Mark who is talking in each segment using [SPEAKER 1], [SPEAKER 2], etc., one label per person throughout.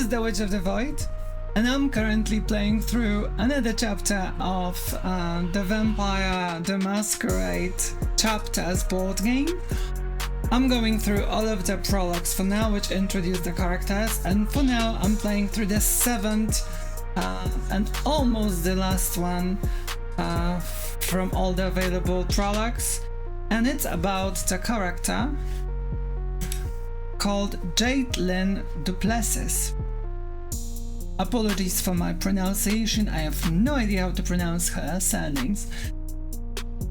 [SPEAKER 1] is the Witch of the Void, and I'm currently playing through another chapter of the Vampire the Masquerade chapters board game. I'm going through all of the prologues for now, which introduce the characters, and for now I'm playing through the 7th and almost the last one from all the available prologues, and it's about the character called Jade LINH-DUPLESSIS. Apologies for my pronunciation, I have no idea how to pronounce her surnames.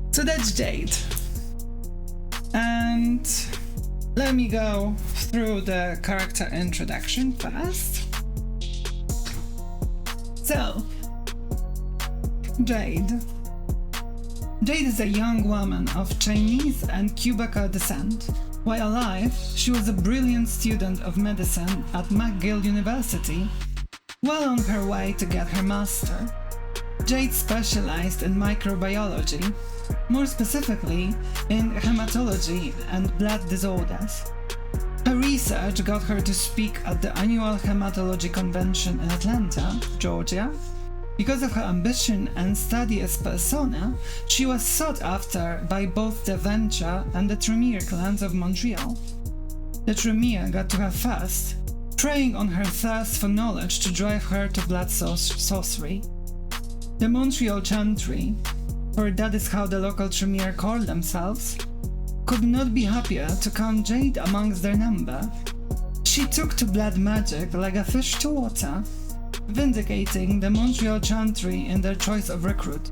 [SPEAKER 1] So that's Jade. And let me go through the character introduction first. So, Jade. Jade is a young woman of Chinese and Quebecer descent. While alive, she was a brilliant student of medicine at McGill University. While on her way to get her master, Jade specialized in microbiology, more specifically in hematology and blood disorders. Her research got her to speak at the annual hematology convention in Atlanta, Georgia. Because of her ambition and studious persona, she was sought after by both the Venture and the Tremere clans of Montreal. The Tremere got to her first, preying on her thirst for knowledge to drive her to blood sorcery. The Montreal Chantry, for that is how the local Tremere call themselves, could not be happier to count Jade amongst their number. She took to blood magic like a fish to water, vindicating the Montreal Chantry in their choice of recruit.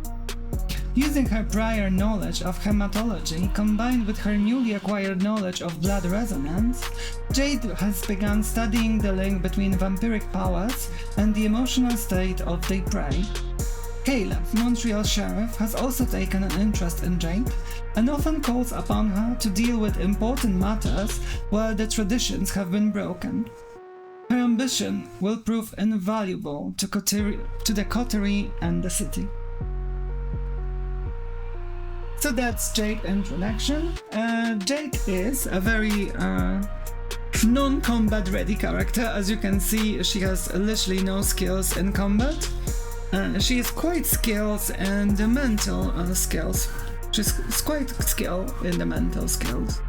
[SPEAKER 1] Using her prior knowledge of hematology combined with her newly acquired knowledge of blood resonance, Jade has begun studying the link between vampiric powers and the emotional state of their prey. Caleb, Montreal Sheriff, has also taken an interest in Jade and often calls upon her to deal with important matters where the traditions have been broken. Her ambition will prove invaluable to the coterie and the city. So that's Jade's introduction. Jade is a very non-combat ready character. As you can see, she has literally no skills in combat. She is quite skilled in the mental skills. She's quite skilled in the mental skills.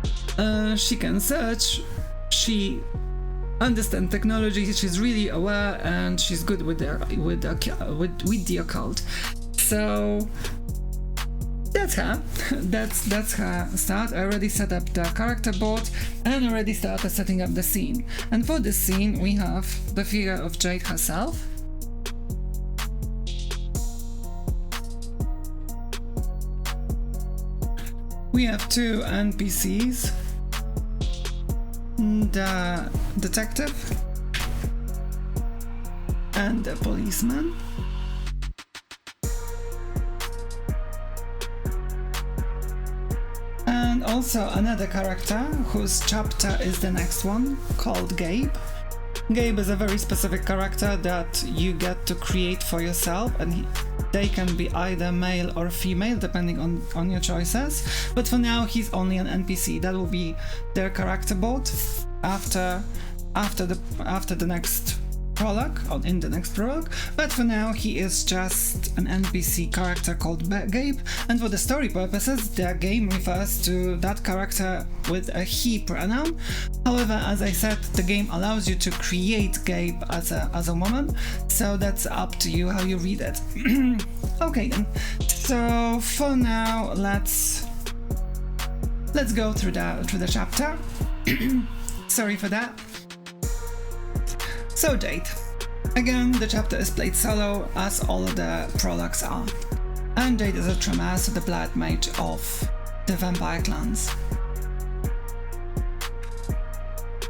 [SPEAKER 1] She can search, she understands technology, she's really aware, and she's good with the occult. So that's her. That's her start. I already set up the character board and already started setting up the scene. And for this scene, we have the figure of Jade herself. We have two NPCs, the detective and the policeman. And also another character whose chapter is the next one, called Gabe. Gabe is a very specific character that you get to create for yourself, and they can be either male or female depending on your choices, but for now he's only an NPC. That will be their character board after the next prologue, or in the next prologue, but for now he is just an NPC character called Gabe, and for the story purposes the game refers to that character with a he pronoun. However, as I said, the game allows you to create Gabe as a woman, so that's up to you how you read it. Okay then, so for now let's go through the chapter. Sorry for that. So Jade. Again, the chapter is played solo, as all of the prologues are. And Jade is a Tremere, so the blood mage of the vampire clans.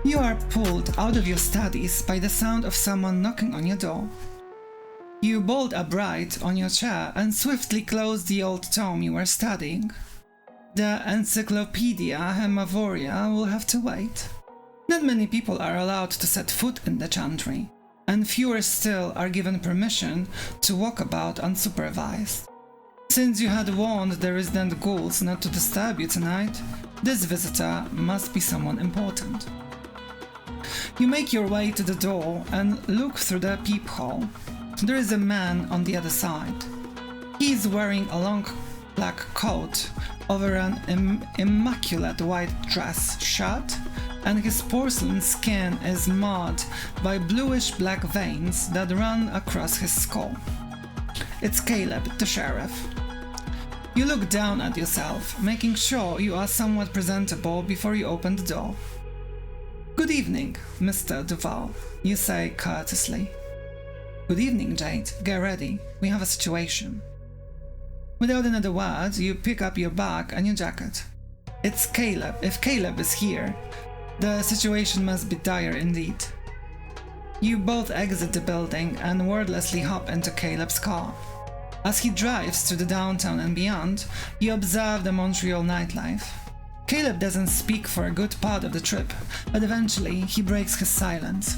[SPEAKER 1] You are pulled out of your studies by the sound of someone knocking on your door. You bolt upright on your chair and swiftly close the old tome you were studying. The Encyclopedia Hemavoria will have to wait. Not many people are allowed to set foot in the Chantry, and fewer still are given permission to walk about unsupervised. Since you had warned the resident ghouls not to disturb you tonight, this visitor must be someone important. You make your way to the door and look through the peephole. There is a man on the other side. He is wearing a long black coat over an immaculate white dress shirt, and his porcelain skin is marred by bluish-black veins that run across his skull. It's Caleb, the sheriff. You look down at yourself, making sure you are somewhat presentable before you open the door. "Good evening, Mr. Duval," you say courteously. "Good evening, Jade. Get ready. We have a situation." Without another word, you pick up your bag and your jacket. It's Caleb. If Caleb is here, the situation must be dire indeed. You both exit the building and wordlessly hop into Caleb's car. As he drives through the downtown and beyond, you observe the Montreal nightlife. Caleb doesn't speak for a good part of the trip, but eventually he breaks his silence.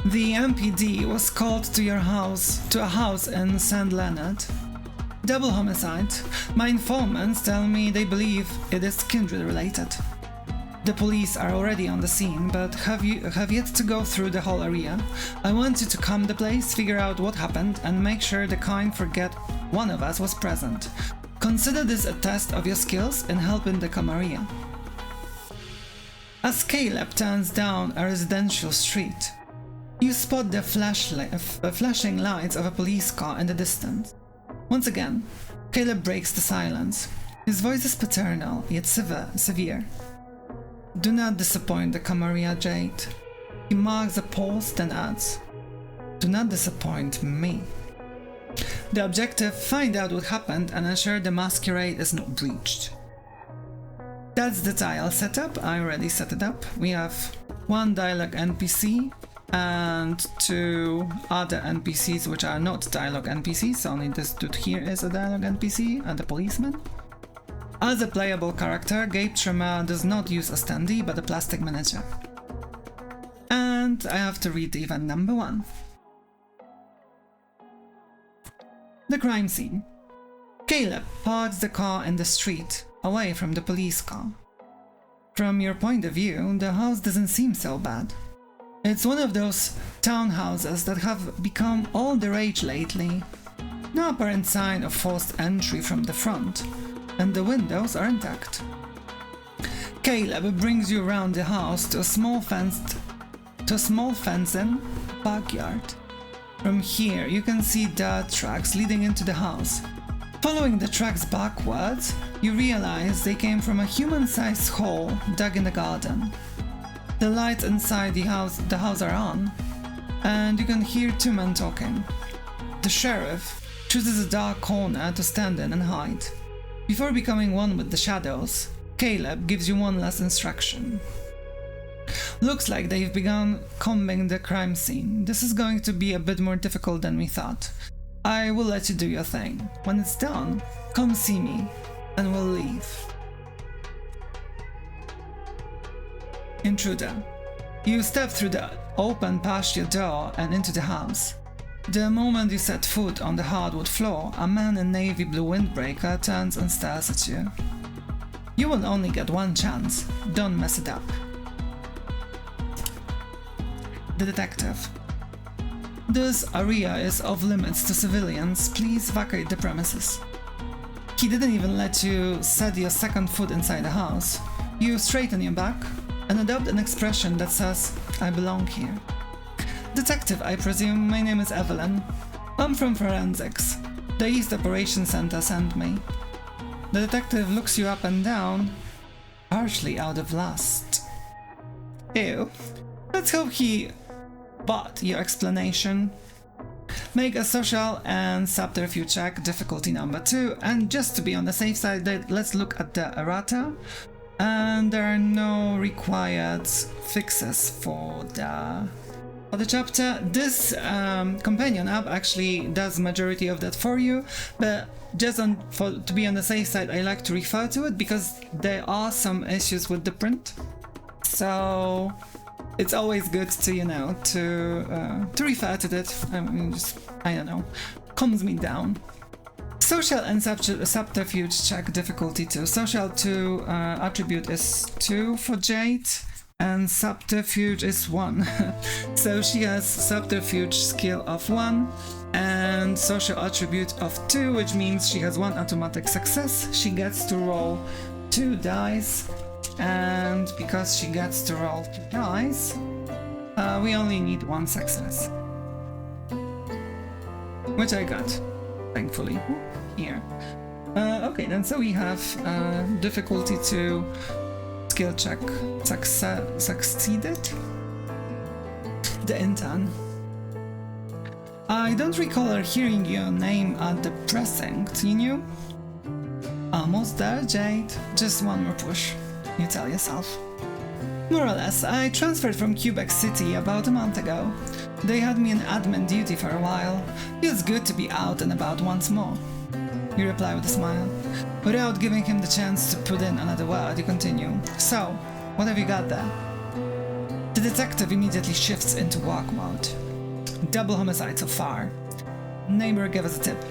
[SPEAKER 1] "The MPD was called to a house in St. Leonard. Double homicide. My informants tell me they believe it is kindred related. The police are already on the scene, but have yet to go through the whole area. I want you to calm the place, figure out what happened, and make sure the kind forget one of us was present. Consider this a test of your skills in helping the Camarilla." As Caleb turns down a residential street, you spot the flashing lights of a police car in the distance. Once again, Caleb breaks the silence. His voice is paternal, yet severe. "Do not disappoint the Camarilla, Jade." He marks a pause, then adds, "Do not disappoint me." The objective: find out what happened and ensure the masquerade is not breached. That's the tile setup. I already set it up. We have one dialogue NPC and two other NPCs which are not dialogue NPCs, only this dude here is a dialogue NPC and a policeman. As a playable character, Gabe Tremere does not use a standee but a plastic miniature. And I have to read event number 1. The crime scene. Caleb parks the car in the street, away from the police car. From your point of view, the house doesn't seem so bad. It's one of those townhouses that have become all the rage lately. No apparent sign of forced entry from the front, and the windows are intact. Caleb brings you around the house to a small fenced backyard. From here you can see dirt tracks leading into the house. Following the tracks backwards, you realize they came from a human-sized hole dug in the garden. The lights inside the house are on, and you can hear 2 men talking. The sheriff chooses a dark corner to stand in and hide. Before becoming one with the shadows, Caleb gives you one last instruction. Looks like they've begun combing the crime scene. This is going to be a bit more difficult than we thought. I will let you do your thing. When it's done, come see me, and we'll leave. Intruder. You step through the open patio door and into the house. The moment you set foot on the hardwood floor, a man in navy blue windbreaker turns and stares at you. You will only get one chance. Don't mess it up. The detective. This area is off limits to civilians. Please vacate the premises. He didn't even let you set your second foot inside the house. You straighten your back and adopt an expression that says, "I belong here." Detective, I presume. My name is Evelyn. I'm from Forensics. The East Operations Center sent me. The detective looks you up and down, partially out of lust. Ew. Let's hope he bought your explanation. Make a social and subterfuge check, difficulty number 2, and just to be on the safe side, let's look at the errata. And there are no required fixes for the chapter. This companion app actually does majority of that for you, but just to be on the safe side, I like to refer to it because there are some issues with the print. So it's always good to, to refer to that. I mean, I don't know, calms me down. Social and subterfuge check, difficulty 2. Social 2 attribute is 2 for Jade. and subterfuge is 1. So she has subterfuge skill of 1 and social attribute of 2, which means she has 1 automatic success. She gets to roll 2 dice, and because she gets to roll 2 dice, we only need 1 success, which I got, thankfully, here. Okay, then so we have difficulty to skill check succeeded. The intern. I don't recall hearing your name at the precinct, you knew? Almost there, Jade. Just one more push, you tell yourself. More or less, I transferred from Quebec City about a month ago. They had me in admin duty for a while. Feels good to be out and about once more. You reply with a smile. Without giving him the chance to put in another word, you continue. So, what have you got there? The detective immediately shifts into walk mode. Double homicide so far. Neighbor gave us a tip.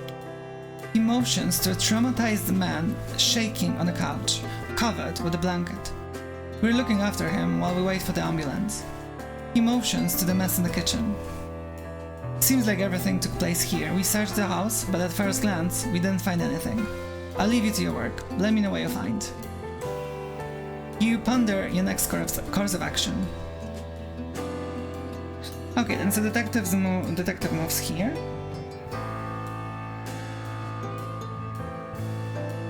[SPEAKER 1] He motions to a traumatized man shaking on a couch, covered with a blanket. We're looking after him while we wait for the ambulance. He motions to the mess in the kitchen. Seems like everything took place here. We searched the house, but at first glance, we didn't find anything. I'll leave you to your work. Let me know what you find. You ponder your next course of action. Okay, then so detective moves here.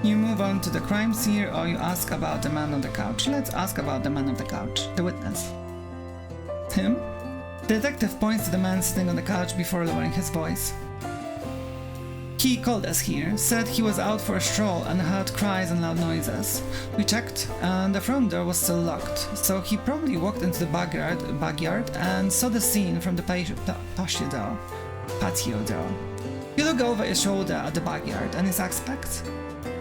[SPEAKER 1] You move on to the crime scene, or you ask about the man on the couch. Let's ask about the man on the couch, the witness. Him? The detective points to the man sitting on the couch before lowering his voice. He called us here, said he was out for a stroll and heard cries and loud noises. We checked, and the front door was still locked, so he probably walked into the backyard and saw the scene from the patio door. You look over his shoulder at the backyard and his aspect.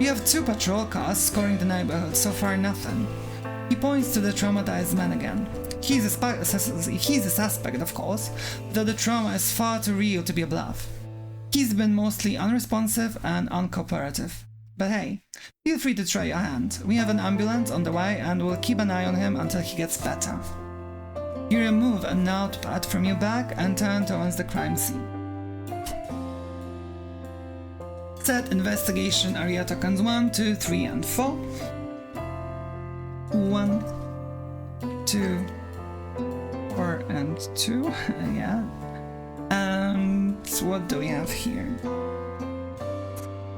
[SPEAKER 1] You have 2 patrol cars scoring the neighborhood, so far nothing. He points to the traumatized man again. He's a suspect, of course, though the trauma is far too real to be a bluff. He's been mostly unresponsive and uncooperative. But hey, feel free to try your hand. We have an ambulance on the way and we'll keep an eye on him until he gets better. You remove a notepad from your bag and turn towards the crime scene. Set investigation area tokens 1, 2, 3, and 4. 1, 2, 4, and 2. Yeah. And what do we have here?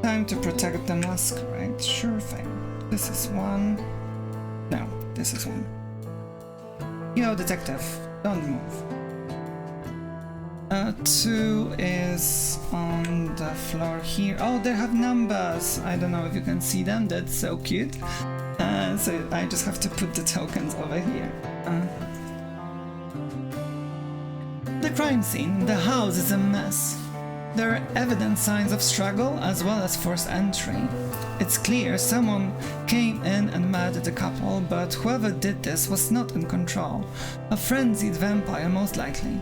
[SPEAKER 1] Time to protect the masquerade. Sure thing. This is 1. No, this is 1. Yo, detective, don't move. 2 is on the floor here. Oh, they have numbers. I don't know if you can see them. That's so cute. So I just have to put the tokens over here. The crime scene. The house is a mess. There are evident signs of struggle as well as forced entry. It's clear someone came in and murdered the couple, but whoever did this was not in control. A frenzied vampire, most likely.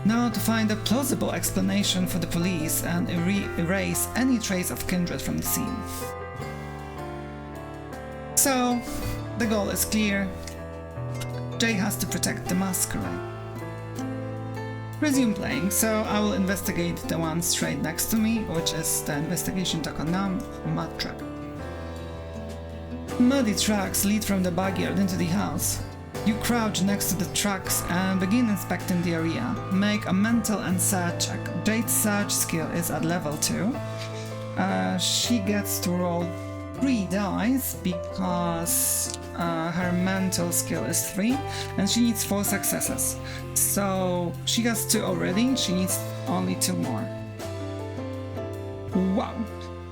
[SPEAKER 1] Now to find a plausible explanation for the police and erase any trace of kindred from the scene. So, the goal is clear. Jade has to protect the masquerade. Resume playing, so I will investigate the one straight next to me, which is the investigation token now, mud trap. Muddy tracks lead from the backyard into the house. You crouch next to the trucks and begin inspecting the area. Make a mental and search check. Jade's search skill is at level 2. She gets to roll 3 dice because her mental skill is 3 and she needs 4 successes. So she has 2 already, she needs only 2 more. Wow!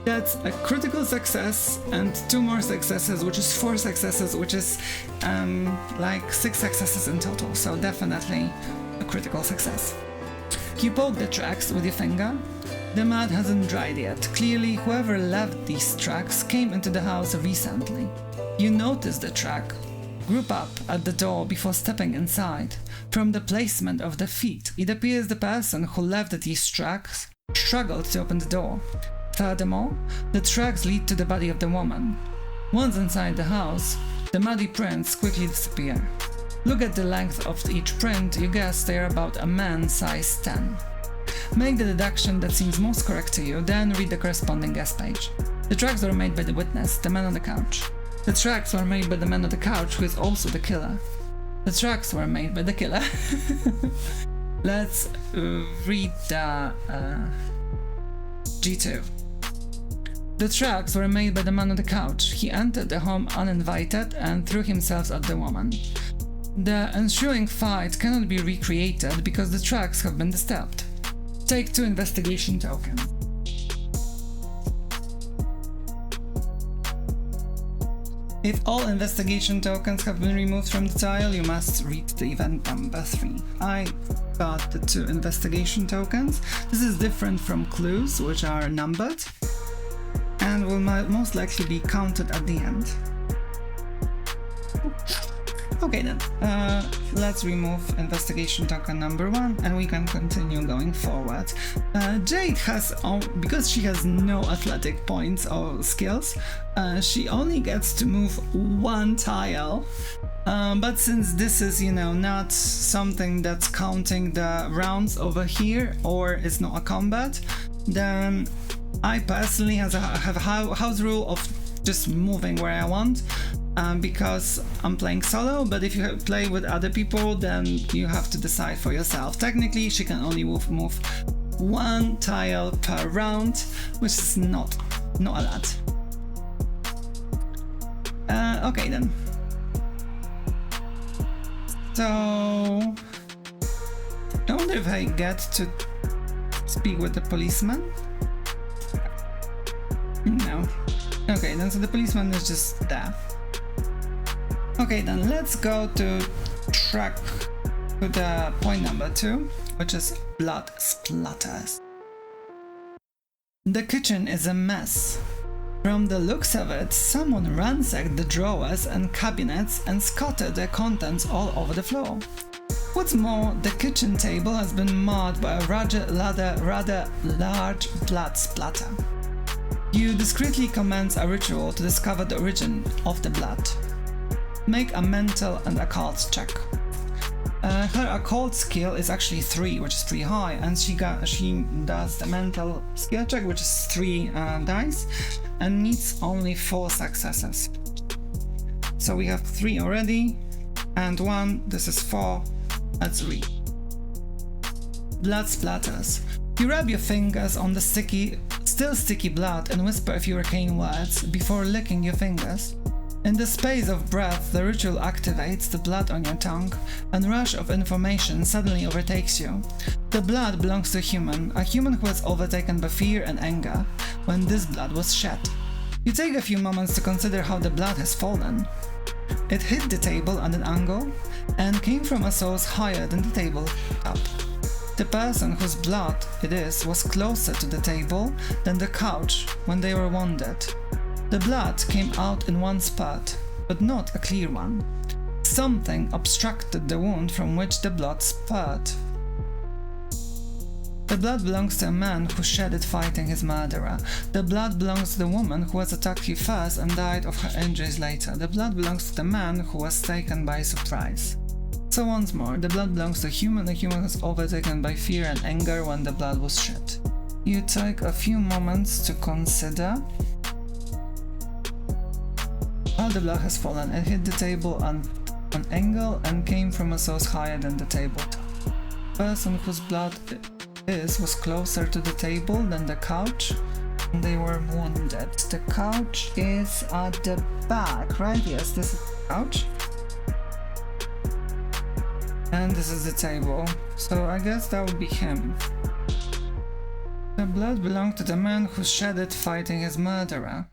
[SPEAKER 1] That's a critical success and 2 more successes, which is 4 successes, which is like 6 successes in total, so definitely a critical success. You poke the tracks with your finger. The mud hasn't dried yet. Clearly, whoever left these tracks came into the house recently. You notice the track. Group up at the door before stepping inside. From the placement of the feet, it appears the person who left these tracks struggled to open the door. Furthermore, the tracks lead to the body of the woman. Once inside the house, the muddy prints quickly disappear. Look at the length of each print, you guess they are about a man size 10. Make the deduction that seems most correct to you, then read the corresponding guess page. The tracks were made by the witness, the man on the couch. The tracks were made by the man on the couch, who is also the killer. The tracks were made by the killer. Let's read the G2. The tracks were made by the man on the couch. He entered the home uninvited and threw himself at the woman. The ensuing fight cannot be recreated because the tracks have been disturbed. Take 2 investigation tokens. If all investigation tokens have been removed from the tile, you must read the event number 3. I got the 2 investigation tokens. This is different from clues, which are numbered, and will most likely be counted at the end. Okay then, let's remove investigation token number 1 and we can continue going forward. Jade has, because she has no athletic points or skills, she only gets to move 1 tile. But since this is, not something that's counting the rounds over here, or it's not a combat, then I personally have a house rule of just moving where I want. Because I'm playing solo, but if you play with other people, then you have to decide for yourself. Technically, she can only move 1 tile per round, which is not a lot. Okay then. So I wonder if I get to speak with the policeman? No. Okay, then so the policeman is just there. Okay, then let's go to the point number 2, which is blood splatters. The kitchen is a mess. From the looks of it, someone ransacked the drawers and cabinets and scattered their contents all over the floor. What's more, the kitchen table has been marred by a rather large blood splatter. You discreetly commence a ritual to discover the origin of the blood. Make a mental and occult check. Her occult skill is actually 3, which is pretty high, and she does the mental skill check, which is 3 dice, and needs only 4 successes. So we have 3 already, and 1, this is 4, that's 3. Blood splatters. You rub your fingers on the still sticky blood and whisper a few arcane words before licking your fingers. In the space of breath, the ritual activates the blood on your tongue, and a rush of information suddenly overtakes you. The blood belongs to a human who was overtaken by fear and anger when this blood was shed. You take a few moments to consider how the blood has fallen. It hit the table at an angle, and came from a source higher than the table top. The person whose blood it is was closer to the table than the couch when they were wounded. The blood came out in one spurt, but not a clear one. Something obstructed the wound from which the blood spurted. The blood belongs to a man who shed it fighting his murderer. The blood belongs to the woman who was attacked first and died of her injuries later. The blood belongs to the man who was taken by surprise. So once more, the blood belongs to a human was overtaken by fear and anger when the blood was shed. You take a few moments to consider how the blood has fallen. It hit the table on an angle and came from a source higher than the table top. The person whose blood was closer to the table than the couch, and they were wounded. The couch is at the back, right? Yes, this is the couch. And this is the table, so I guess that would be him. The blood belonged to the man who shed it fighting his murderer.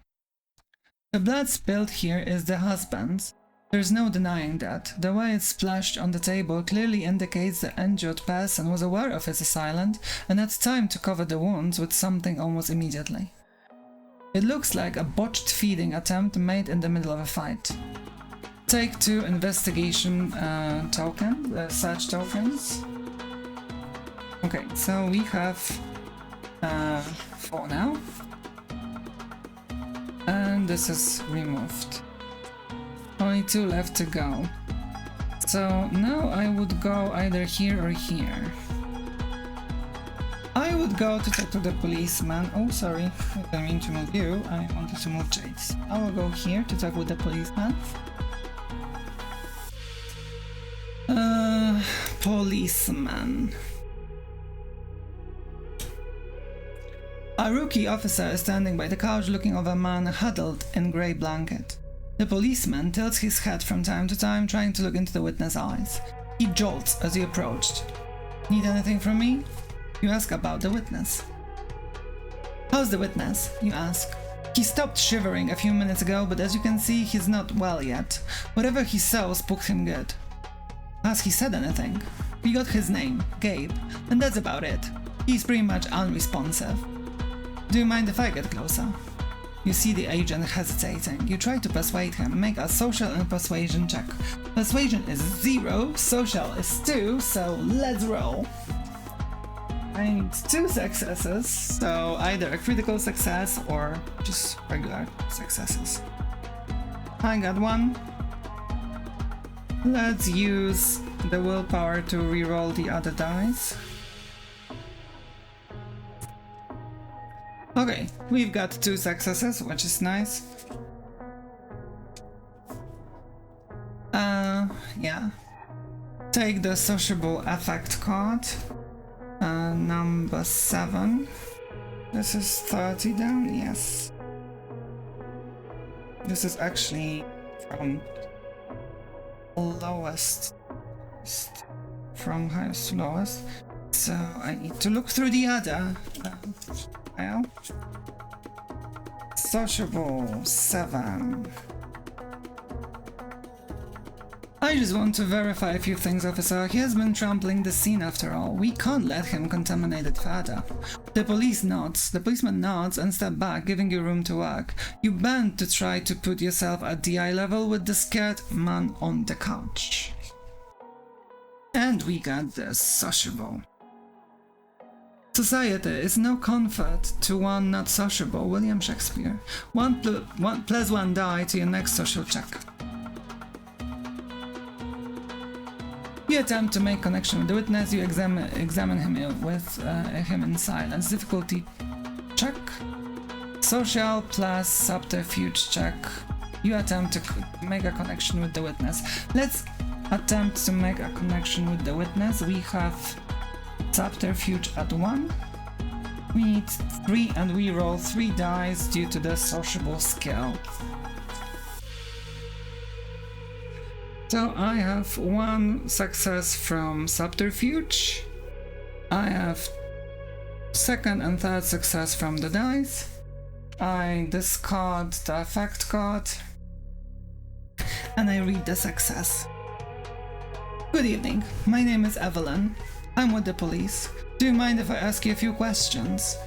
[SPEAKER 1] The blood spilled here is the husband's. There's no denying that. The way it splashed on the table clearly indicates the injured person was aware of his assailant and had time to cover the wounds with something almost immediately. It looks like a botched feeding attempt made in the middle of a fight. Take 2 investigation search tokens. Okay, so we have 4 now. And this is removed. Only 2 left to go. So now I would go either here or here. I would go to talk to the policeman. Oh, sorry, I didn't mean to move you. I wanted to move Jade. I will go here to talk with the policeman. Policeman. A rookie officer is standing by the couch looking over a man huddled in grey blanket. The policeman tilts his head from time to time, trying to look into the witness' eyes. He jolts as you approached. Need anything from me? You ask about the witness. How's the witness? You ask. He stopped shivering a few minutes ago, but as you can see, he's not well yet. Whatever he saw spooked him good. Has he said anything? We got his name, Gabe, and that's about it. He's pretty much unresponsive. Do you mind if I get closer? You see the agent hesitating. You try to persuade him. Make a social and persuasion check. Persuasion is 0, social is 2, so let's roll. I need 2 successes, so either a critical success or just regular successes. I got 1. Let's use the willpower to reroll the other dice. Okay, we've got 2 successes, which is nice. Yeah. Take the sociable effect card. Number 7. This is 30 down, yes. This is actually from lowest, from highest to lowest. So I need to look through the other file. Sociable 7. I just want to verify a few things, officer. He has been trampling the scene after all. We can't let him contaminate it further. The policeman nods and steps back, giving you room to work. You bend to try to put yourself at the eye level with the scared man on the couch. And we got the sociable. Society is no comfort to one not sociable. William Shakespeare. 1 plus 1 die to your next social check. You attempt to make connection with the witness. You examine him with him in silence. Difficulty check. Social plus subterfuge check. You attempt to make a connection with the witness. Let's attempt to make a connection with the witness. We have subterfuge at 1. We need 3 and we roll 3 dice due to the sociable skill. So I have 1 success from subterfuge. I have 2nd and 3rd success from the dice. I discard the effect card. And I read the success. Good evening, my name is Evelyn. I'm with the police. Do you mind if I ask you a few questions?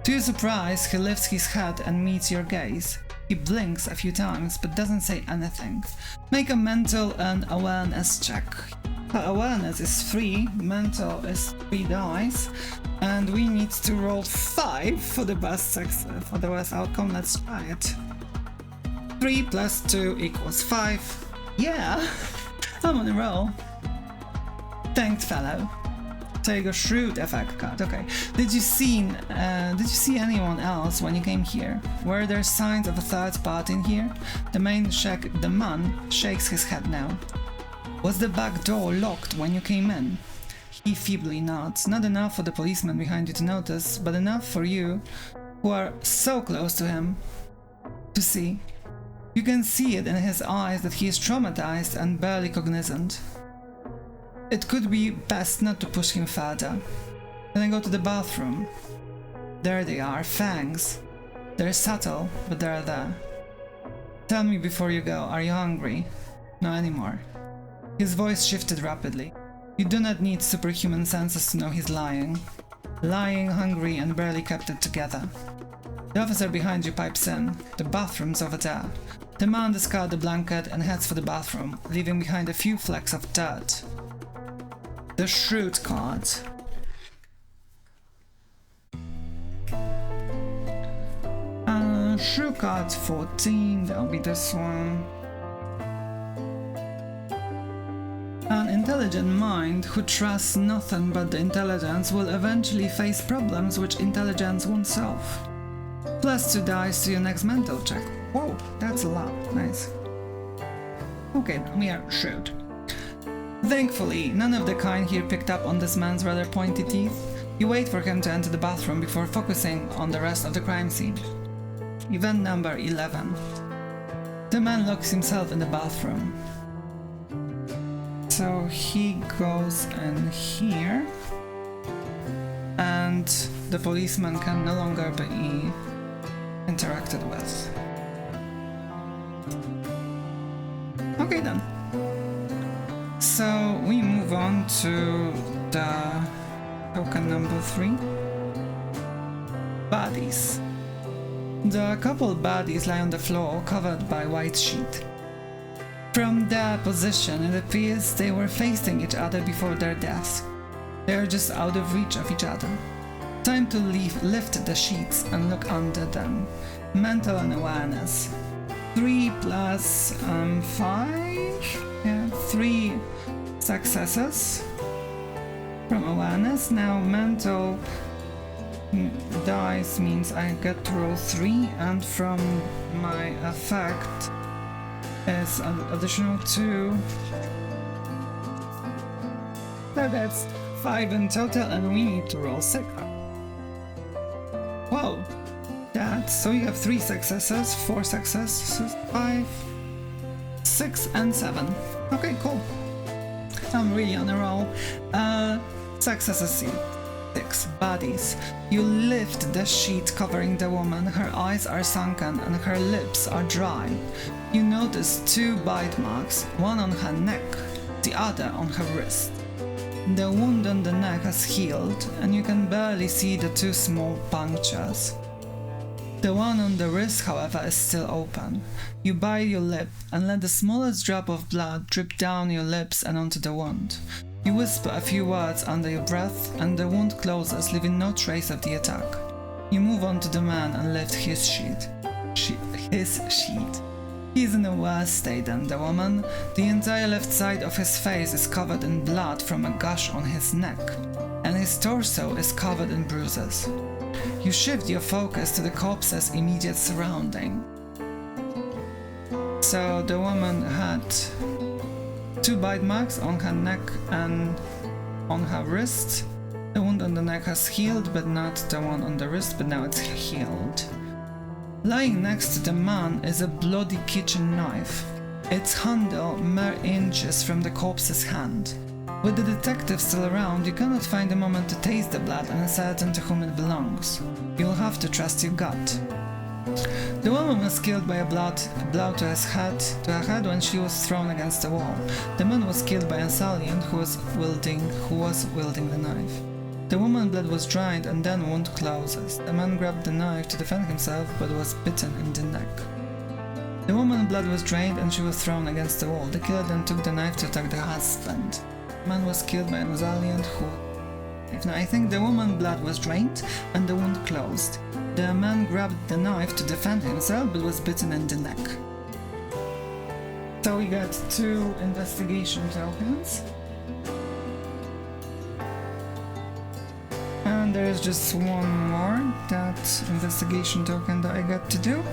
[SPEAKER 1] To your surprise, he lifts his head and meets your gaze. He blinks a few times but doesn't say anything. Make a mental and awareness check. Awareness is 3, mental is 3 dice, and we need to roll 5 for the best success, for the best outcome. Let's try it. 3 plus 2 equals 5. Yeah, I'm on a roll. Thanks, fellow. Take a shrewd effect card. Okay. Did you see anyone else when you came here? Were there signs of a third party in here? The man shakes his head now. Was the back door locked when you came in? He feebly nods. Not enough for the policeman behind you to notice, but enough for you, who are so close to him, to see. You can see it in his eyes that he is traumatized and barely cognizant. It could be best not to push him further. Then I go to the bathroom. There they are, fangs. They're subtle, but they're there. Tell me before you go, are you hungry? No anymore. His voice shifted rapidly. You do not need superhuman senses to know he's lying. Lying, hungry, and barely kept it together. The officer behind you pipes in. The bathroom's over there. The man discards the blanket and heads for the bathroom, leaving behind a few flecks of dirt. The shrewd card. Shrewd card 14, that'll be this one. An intelligent mind who trusts nothing but the intelligence will eventually face problems which intelligence won't solve. +2 dice to your next mental check. Whoa, that's a lot. Nice. Okay, we are shrewd. Thankfully, none of the kind here picked up on this man's rather pointy teeth. You wait for him to enter the bathroom before focusing on the rest of the crime scene. Event number 11. The man locks himself in the bathroom. So he goes in here, and the policeman can no longer be interacted with. Okay then. So we move on to the token number 3. Bodies. The couple bodies lie on the floor, covered by white sheet. From their position, it appears they were facing each other before their deaths. They are just out of reach of each other. Time to lift the sheets and look under them. Mental and awareness. 3 plus 5? Yeah, 3 successes from awareness. Now mental dice means I get to roll 3, and from my effect is an additional 2. So that's 5 in total, and we need to roll 6. Whoa! So you have 3 successes, 4 successes, 5, 6, and 7. Okay, cool. I'm really on a roll. Successes 6. Bodies. You lift the sheet covering the woman. Her eyes are sunken and her lips are dry. You notice 2 bite marks, one on her neck, the other on her wrist. The wound on the neck has healed, and you can barely see the 2 small punctures. The one on the wrist, however, is still open. You bite your lip and let the smallest drop of blood drip down your lips and onto the wound. You whisper a few words under your breath, and the wound closes, leaving no trace of the attack. You move on to the man and lift his sheet. He is in a worse state than the woman. The entire left side of his face is covered in blood from a gash on his neck, and his torso is covered in bruises. You shift your focus to the corpse's immediate surrounding. So the woman had 2 bite marks on her neck and on her wrist. The wound on the neck has healed, but not the one on the wrist, but now it's healed. Lying next to the man is a bloody kitchen knife, its handle mere inches from the corpse's hand. With the detective still around, you cannot find a moment to taste the blood and ascertain to whom it belongs. You'll have to trust your gut. The woman was killed by a blow to her head when she was thrown against the wall. The man was killed by an assailant who was wielding the knife. The woman's blood was dried and then wound closes. The man grabbed the knife to defend himself but was bitten in the neck. The woman's blood was drained and she was thrown against the wall. The killer then took the knife to attack the husband. The man was killed by an assailant who... Now I think the woman's blood was drained and the wound closed. The man grabbed the knife to defend himself but was bitten in the neck. So we got 2 investigation tokens. And there's just one more, that investigation token that I got to do.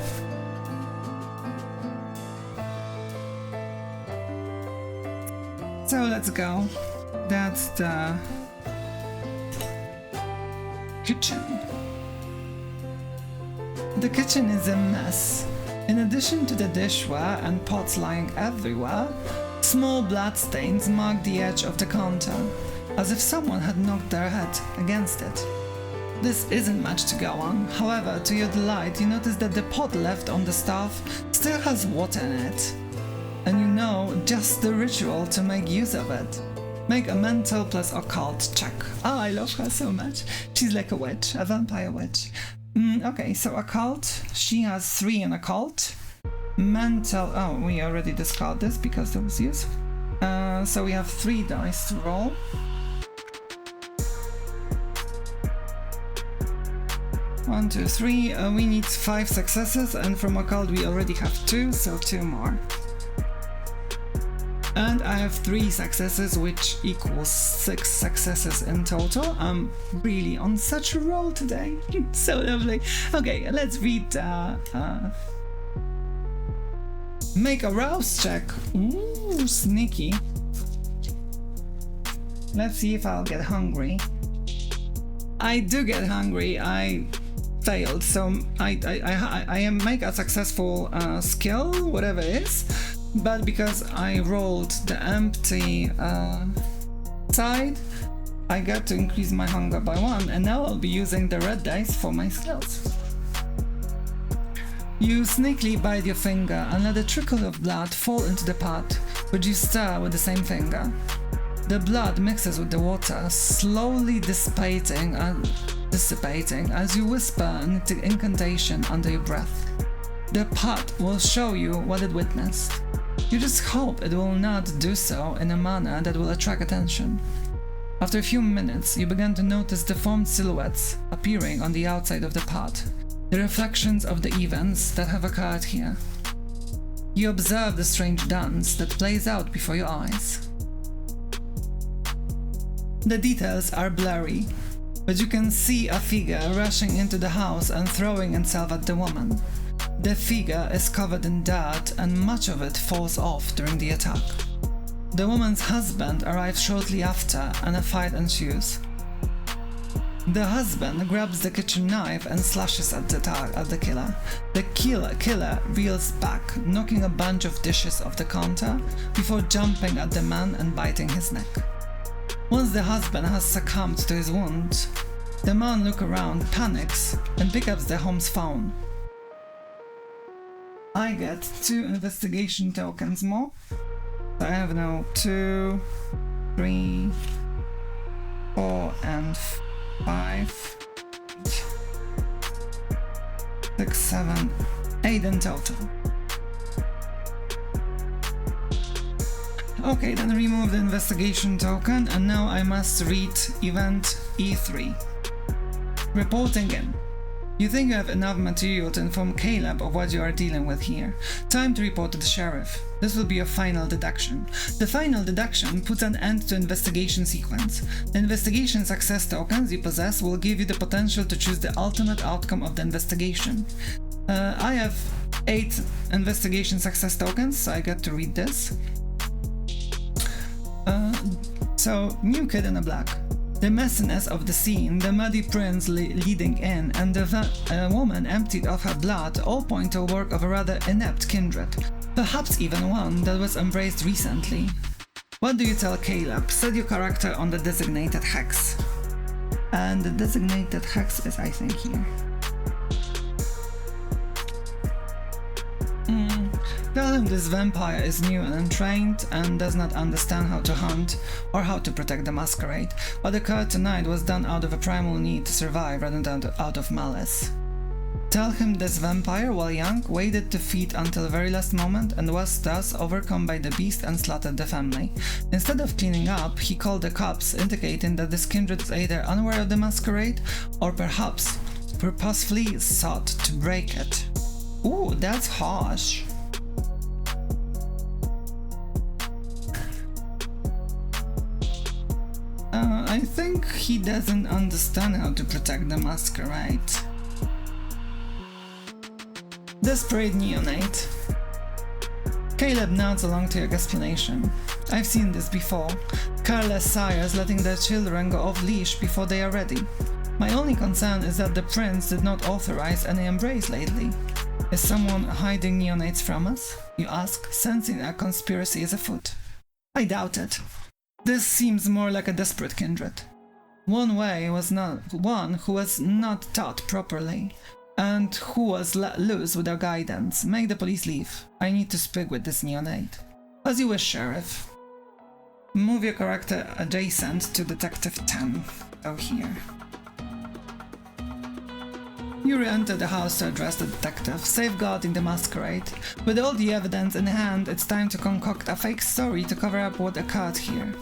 [SPEAKER 1] So let's go. That's the kitchen. The kitchen is a mess. In addition to the dishware and pots lying everywhere, small bloodstains mark the edge of the counter, as if someone had knocked their head against it. This isn't much to go on. However, to your delight, you notice that the pot left on the stove still has water in it. And you know just the ritual to make use of it. Make a mental plus occult check. Oh, I love her so much. She's like a witch, a vampire witch. Okay, so occult, she has 3 in occult. Mental, oh, we already discarded this because that was useful. So we have 3 dice to roll. One, 2, 3. We need 5 successes, and from occult we already have 2, so 2 more. And I have 3 successes, which equals 6 successes in total. I'm really on such a roll today. So lovely. Okay, let's read. Make a rouse check. Ooh, sneaky. Let's see if I'll get hungry. I do get hungry. I failed, so I make a successful skill, whatever it is. But because I rolled the empty side, I got to increase my hunger by 1, and now I'll be using the red dice for my skills. You sneakily bite your finger and let a trickle of blood fall into the pot, which you stir with the same finger. The blood mixes with the water, slowly dissipating as you whisper an incantation under your breath. The pot will show you what it witnessed. You just hope it will not do so in a manner that will attract attention. After a few minutes, you begin to notice deformed silhouettes appearing on the outside of the pot, the reflections of the events that have occurred here. You observe the strange dance that plays out before your eyes. The details are blurry, but you can see a figure rushing into the house and throwing itself at the woman. The figure is covered in dirt and much of it falls off during the attack. The woman's husband arrives shortly after and a fight ensues. The husband grabs the kitchen knife and slashes at the killer. The killer reels back, knocking a bunch of dishes off the counter before jumping at the man and biting his neck. Once the husband has succumbed to his wound, the man looks around, panics, and picks up the home's phone. I get 2 investigation tokens more. So I have now 2, 3, 4, and 5, 6, 7, 8 in total. Okay, then remove the investigation token, and now I must read event E3. Reporting in. You think you have enough material to inform Caleb of what you are dealing with here. Time to report to the sheriff. This will be your final deduction. The final deduction puts an end to investigation sequence. The investigation success tokens you possess will give you the potential to choose the ultimate outcome of the investigation. I have 8 investigation success tokens, so I get to read this. So, new kid in the black. The messiness of the scene, the muddy prints leading in, and the woman emptied of her blood all point to a work of a rather inept kindred, perhaps even one that was embraced recently. What do you tell Caleb? Set your character on the designated hex. And the designated hex is, I think, here. Tell him this vampire is new and untrained and does not understand how to hunt or how to protect the masquerade. What occurred tonight was done out of a primal need to survive rather than out of malice. Tell him this vampire, while young, waited to feed until the very last moment and was thus overcome by the beast and slaughtered the family. Instead of cleaning up, he called the cops, indicating that this kindred is either unaware of the masquerade or perhaps purposefully sought to break it. Ooh, that's harsh. I think he doesn't understand how to protect the masquerade. Desperate neonate. Caleb nods along to your explanation. I've seen this before. Careless sires letting their children go off leash before they are ready. My only concern is that the prince did not authorize any embrace lately. Is someone hiding neonates from us? You ask, sensing a conspiracy is afoot. I doubt it. This seems more like a desperate kindred. One who was not taught properly, and who was let loose without guidance. Make the police leave. I need to speak with this neonate. As you wish, Sheriff. Move your character adjacent to Detective 10. Go here. You re-enter the house to address the detective, safeguarding the masquerade. With all the evidence in hand, it's time to concoct a fake story to cover up what occurred here.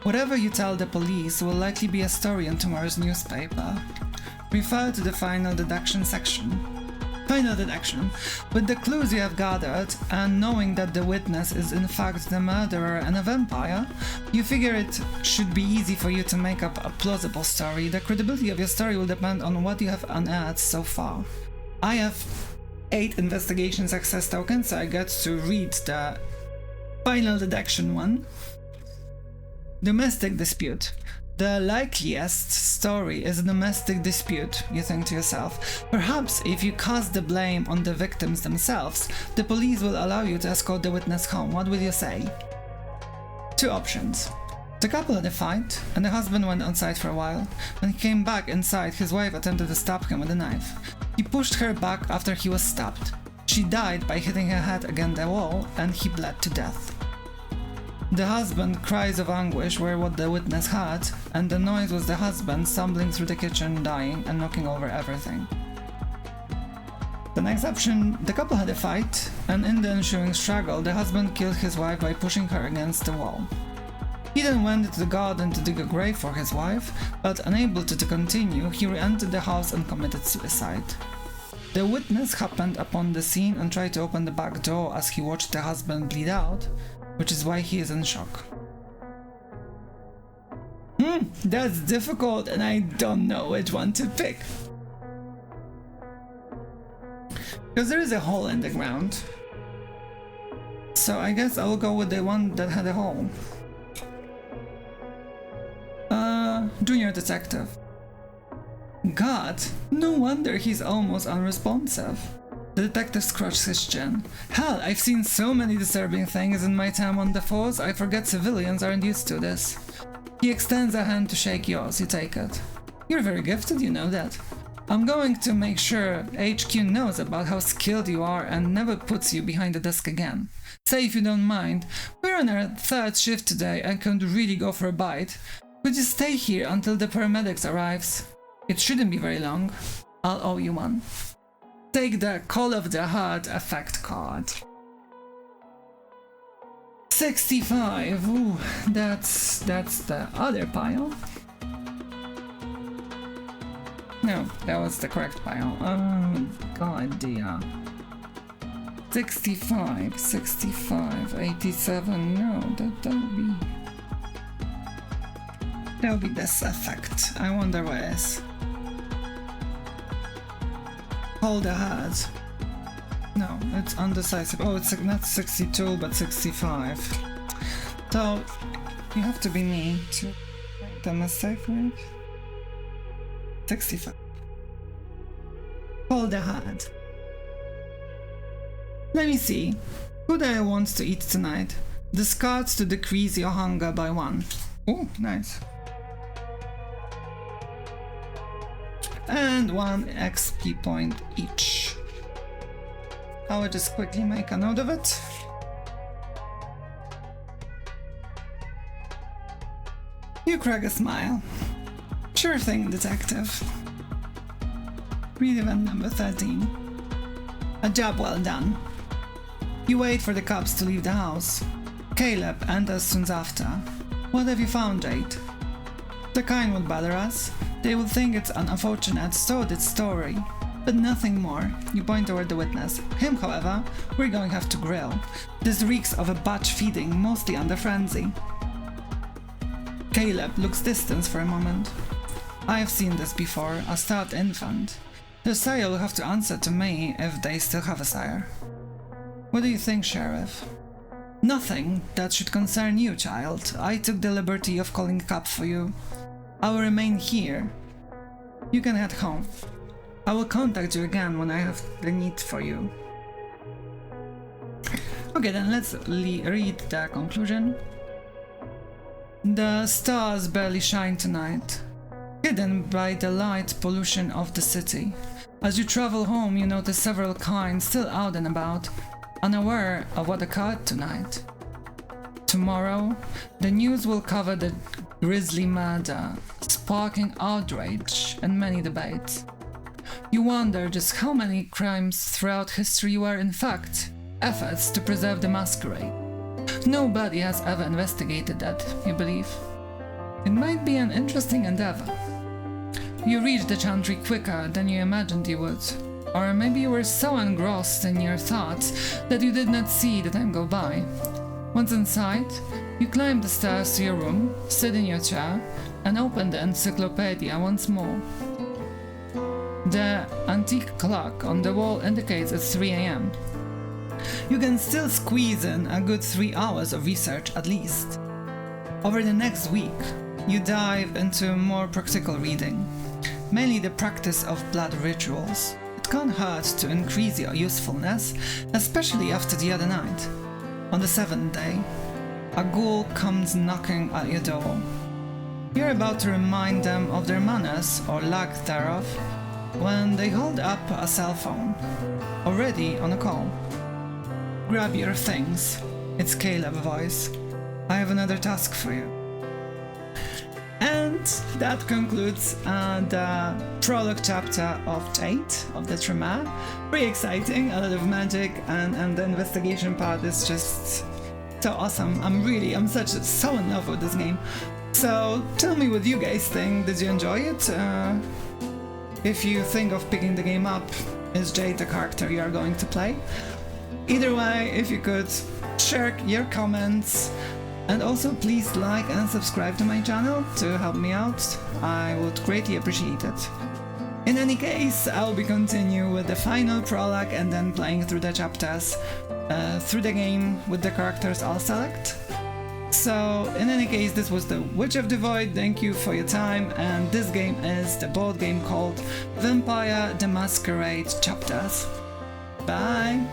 [SPEAKER 1] Whatever you tell the police will likely be a story in tomorrow's newspaper. Refer to the final deduction section. Final deduction. With the clues you have gathered, and knowing that the witness is in fact the murderer and a vampire, you figure it should be easy for you to make up a plausible story. The credibility of your story will depend on what you have unearthed so far. I have 8 investigation success tokens, so I get to read the final deduction one. Domestic dispute. The likeliest story is a domestic dispute, you think to yourself. Perhaps if you cast the blame on the victims themselves, the police will allow you to escort the witness home. What will you say? 2 options. The couple had a fight, and the husband went outside for a while. When he came back inside, his wife attempted to stab him with a knife. He pushed her back after he was stabbed. She died by hitting her head against the wall, and he bled to death. The husband's cries of anguish were what the witness heard, and the noise was the husband stumbling through the kitchen, dying and knocking over everything. The next option, the couple had a fight, and in the ensuing struggle, the husband killed his wife by pushing her against the wall. He then went into the garden to dig a grave for his wife, but unable to continue, he re-entered the house and committed suicide. The witness happened upon the scene and tried to open the back door as he watched the husband bleed out, which is why he is in shock. That's difficult and I don't know which one to pick. Because there is a hole in the ground. So I guess I will go with the one that had a hole. Junior detective. God, no wonder he's almost unresponsive. The detective scratched his chin. Hell, I've seen so many disturbing things in my time on the force, I forget civilians aren't used to this. He extends a hand to shake yours, you take it. You're very gifted, you know that. I'm going to make sure HQ knows about how skilled you are and never puts you behind the desk again. Say if you don't mind, we're on our 3rd shift today and can't really go for a bite. Could you stay here until the paramedics arrives? It shouldn't be very long. I'll owe you one. Take the Call of the Heart effect card. 65. Ooh, that's the other pile. No, that was the correct pile. Oh god, dear. 65, 65, 87. No, that'll be this effect. I wonder what it is. Hold a heart. No, it's undecisive. Oh, it's not 62, but 65. So, you have to be me to make the mistake, right? 65. Hold a heart. Let me see. Who do I want to eat tonight? Discard to decrease your hunger by 1. Oh, nice. And 1 XP point each. I will just quickly make a note of it. You crack a smile. Sure thing, detective. Read event number 13. A job well done. You wait for the cops to leave the house. Caleb enters soon after. What have you found, Jade? The kind would bother us. They would think it's an unfortunate, sordid story. But nothing more. You point toward the witness. Him, however, we're going to have to grill. This reeks of a batch feeding, mostly under frenzy. Caleb looks distant for a moment. I have seen this before, a starved infant. The sire will have to answer to me if they still have a sire. What do you think, Sheriff? Nothing that should concern you, child. I took the liberty of calling a cab for you. I will remain here. You can head home. I will contact you again when I have the need for you. Okay, then let's read the conclusion. The stars barely shine tonight, hidden by the light pollution of the city. As you travel home, you notice several kinds still out and about, unaware of what occurred tonight. Tomorrow, the news will cover the grisly murder, sparking outrage and many debates. You wonder just how many crimes throughout history were in fact efforts to preserve the masquerade. Nobody has ever investigated that, you believe? It might be an interesting endeavor. You reach the chantry quicker than you imagined you would. Or maybe you were so engrossed in your thoughts that you did not see the time go by. Once inside, you climb the stairs to your room, sit in your chair, and open the encyclopedia once more. The antique clock on the wall indicates it's 3 AM. You can still squeeze in a good 3 hours of research at least. Over the next week, you dive into more practical reading, mainly the practice of blood rituals. It can't hurt to increase your usefulness, especially after the other night. On the 7th day, a ghoul comes knocking at your door. You're about to remind them of their manners, or lack thereof, when they hold up a cell phone, already on a call. Grab your things. It's Caleb's voice. I have another task for you. And that concludes the prologue chapter of Jade, of the Tremere. Pretty exciting, a lot of magic, and the investigation part is just so awesome. I'm so in love with this game. So tell me what you guys think. Did you enjoy it? If you think of picking the game up, is Jade the character you are going to play? Either way, if you could share your comments, and also please like and subscribe to my channel to help me out, I would greatly appreciate it. In any case, I'll be continuing with the final prologue and then playing through the chapters through the game with the characters I'll select. So, in any case, this was the Witch of the Void. Thank you for your time, and this game is the board game called Vampire the Masquerade Chapters. Bye!